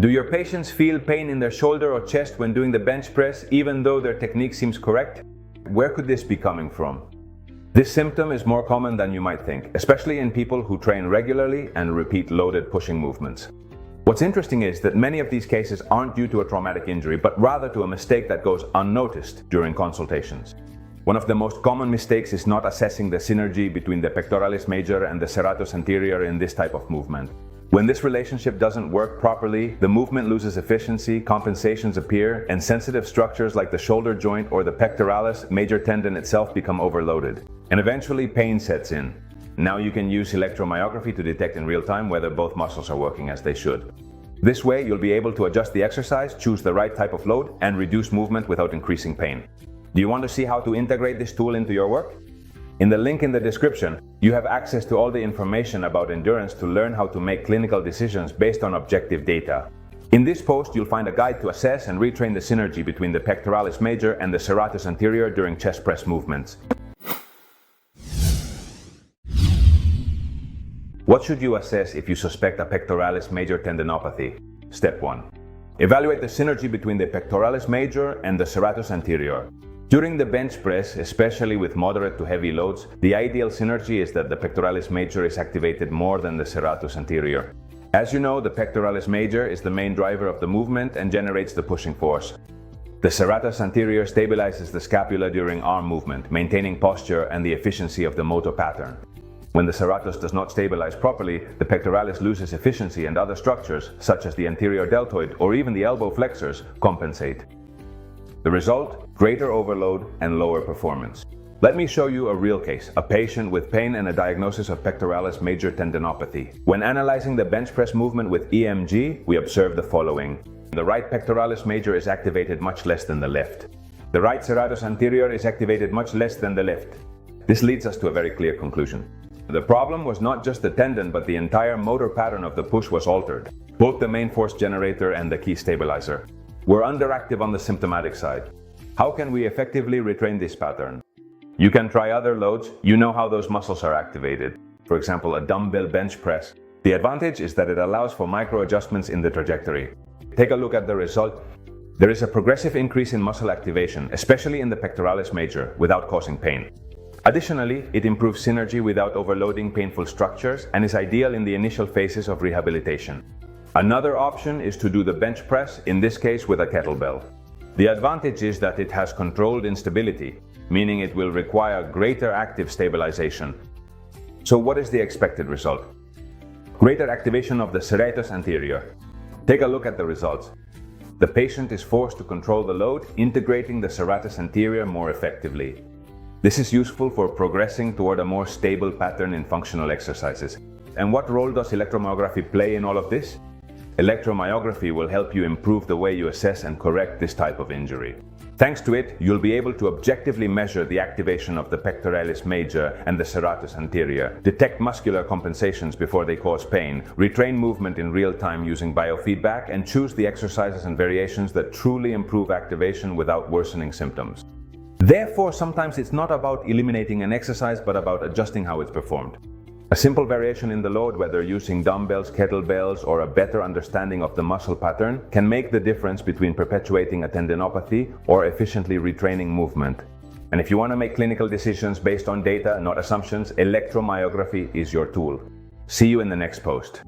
Do your patients feel pain in their shoulder or chest when doing the bench press, even though their technique seems correct? Where could this be coming from? This symptom is more common than you might think, especially in people who train regularly and repeat loaded pushing movements. What's interesting is that many of these cases aren't due to a traumatic injury, but rather to a mistake that goes unnoticed during consultations. One of the most common mistakes is not assessing the synergy between the pectoralis major and the serratus anterior in this type of movement. When this relationship doesn't work properly, the movement loses efficiency, compensations appear, and sensitive structures like the shoulder joint or the pectoralis major tendon itself become overloaded. And eventually pain sets in. Now you can use electromyography to detect in real time whether both muscles are working as they should. This way you'll be able to adjust the exercise, choose the right type of load, and reduce movement without increasing pain. Do you want to see how to integrate this tool into your work? In the link in the description, you have access to all the information about endurance to learn how to make clinical decisions based on objective data. In this post, you'll find a guide to assess and retrain the synergy between the pectoralis major and the serratus anterior during chest press movements. What should you assess if you suspect a pectoralis major tendinopathy? Step 1. Evaluate the synergy between the pectoralis major and the serratus anterior. During the bench press, especially with moderate to heavy loads, the ideal synergy is that the pectoralis major is activated more than the serratus anterior. As you know, the pectoralis major is the main driver of the movement and generates the pushing force. The serratus anterior stabilizes the scapula during arm movement, maintaining posture and the efficiency of the motor pattern. When the serratus does not stabilize properly, the pectoralis loses efficiency and other structures, such as the anterior deltoid or even the elbow flexors, compensate. The result? Greater overload and lower performance. Let me show you a real case, a patient with pain and a diagnosis of pectoralis major tendinopathy. When analyzing the bench press movement with EMG, we observe the following. The right pectoralis major is activated much less than the left. The right serratus anterior is activated much less than the left. This leads us to a very clear conclusion. The problem was not just the tendon, but the entire motor pattern of the push was altered. Both the main force generator and the key stabilizer were underactive on the symptomatic side. How can we effectively retrain this pattern? You can try other loads. You know how those muscles are activated. For example, a dumbbell bench press. The advantage is that it allows for micro adjustments in the trajectory. Take a look at the result. There is a progressive increase in muscle activation, especially in the pectoralis major, without causing pain. Additionally, it improves synergy without overloading painful structures and is ideal in the initial phases of rehabilitation. Another option is to do the bench press, in this case with a kettlebell. The advantage is that it has controlled instability, meaning it will require greater active stabilization. So what is the expected result? Greater activation of the serratus anterior. Take a look at the results. The patient is forced to control the load, integrating the serratus anterior more effectively. This is useful for progressing toward a more stable pattern in functional exercises. And what role does electromyography play in all of this? Electromyography will help you improve the way you assess and correct this type of injury. Thanks to it, you'll be able to objectively measure the activation of the pectoralis major and the serratus anterior, detect muscular compensations before they cause pain, retrain movement in real time using biofeedback, and choose the exercises and variations that truly improve activation without worsening symptoms. Therefore, sometimes it's not about eliminating an exercise, but about adjusting how it's performed. A simple variation in the load, whether using dumbbells, kettlebells, or a better understanding of the muscle pattern, can make the difference between perpetuating a tendinopathy or efficiently retraining movement. And if you want to make clinical decisions based on data, not assumptions, electromyography is your tool. See you in the next post.